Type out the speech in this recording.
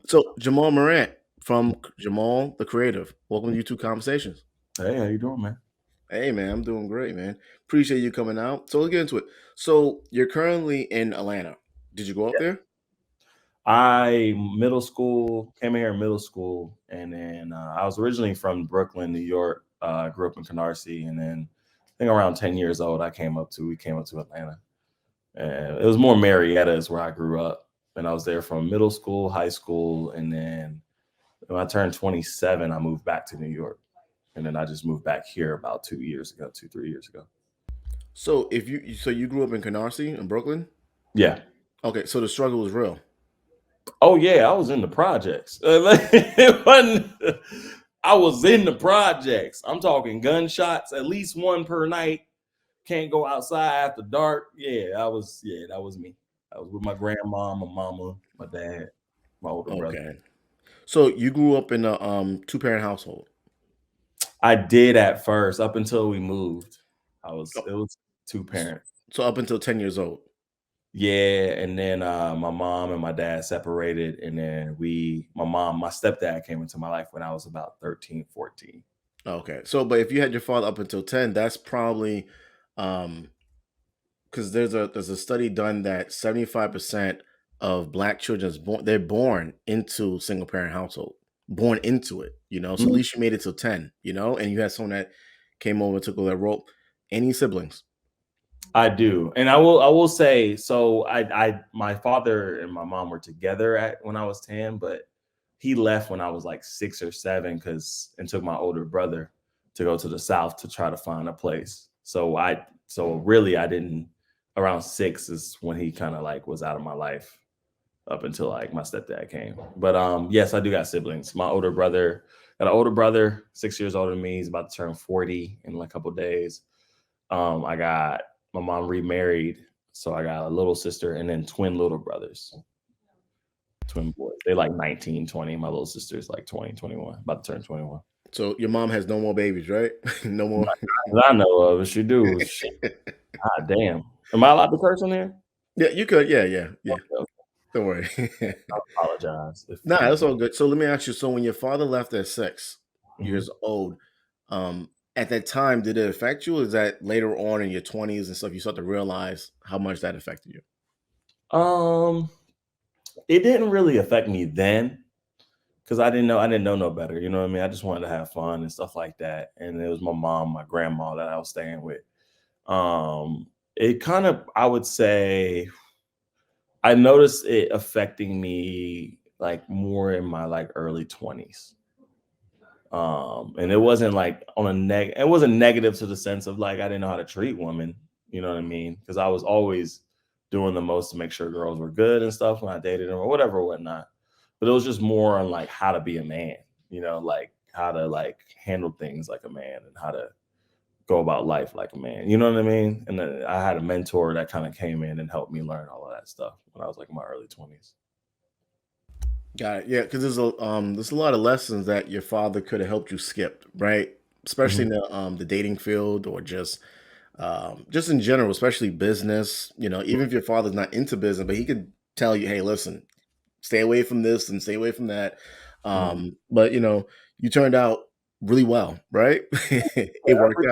So Jamal Morant from Jamal The Creative. Welcome to YouTube Conversations. Hey, how you doing, man? Hey man, I'm doing great, man. Appreciate you coming out. So let's get into it. So you're currently in Atlanta. Did you go up Yeah. there? I middle school came here in middle school, and then I was originally from Brooklyn, New York. Grew up in Canarsie, and then I think around 10 years old, we came up to Atlanta, and it was more Marietta is where I grew up, and I was there from middle school, high school, and then when I turned 27, I moved back to New York, and then I just moved back here about 2 years ago, 3 years ago. So you grew up in Canarsie in Brooklyn? Yeah. Okay, so the struggle was real. Oh yeah, I was in the projects. I was in the projects. I'm talking gunshots, at least one per night. Can't go outside after dark. Yeah, that was me. I was with my grandma, my mama, my dad, my older brother. Okay. So you grew up in a two-parent household. I did at first, up until we moved. Oh, It was two s- parents. so up until 10 years old. Yeah, and then my mom and my dad separated, and then my stepdad came into my life when I was about 13, 14. Okay. So but if you had your father up until 10, that's probably um because there's a study done that 75% of black children they're born into single parent household, born into it, so at least you made it till 10, and you had someone that came over, took over that role. Any siblings? I do, and I will say so. My father and my mom were together when I was 10, but he left when I was like 6 or 7 and took my older brother to go to the South to try to find a place. So really I didn't. Around 6 is when he kind of like was out of my life up until like my stepdad came. But yes, I do got siblings. My older brother got an older brother, 6 years older than me. He's about to turn 40 in like a couple days. I got my mom remarried, so I got a little sister and then twin little brothers, twin boys. They like 19, 20. My little sister's like 20, 21, about to turn 21. So your mom has no more babies, right? No more. Not that I know of, she do. God damn. Am I allowed to curse on there? Yeah, you could. Yeah. Okay, okay. Don't worry. I apologize if Nah, that's anyone. all good. So let me ask you, so when your father left at 6 Mhm. years old, at that time, did it affect you? Or is that later on in your 20s and stuff, you start to realize how much that affected you? Um, it didn't really affect me then because I didn't know no better. You know what I mean? I just wanted to have fun and stuff like that. And it was my mom, my grandma that I was staying with. It kind of, I would say, I noticed it affecting me like more in my like early 20s. And it wasn't like it wasn't negative to the sense of like I didn't know how to treat women, you know what I mean? Because I was always doing the most to make sure girls were good and stuff when I dated them or whatever, whatnot. But it was just more on like how to be a man, like how to like handle things like a man and how to go about life like a man. You know what I mean? And then I had a mentor that kind of came in and helped me learn all of that stuff when I was like in my early 20s. Got it. Yeah, because there's a lot of lessons that your father could have helped you skip, right? Especially Mhm. in the dating field or just in general, especially business. Even if your father's not into business, but he could tell you, hey, listen, stay away from this and stay away from that. Mhm. But you turned out really well, right? It worked out.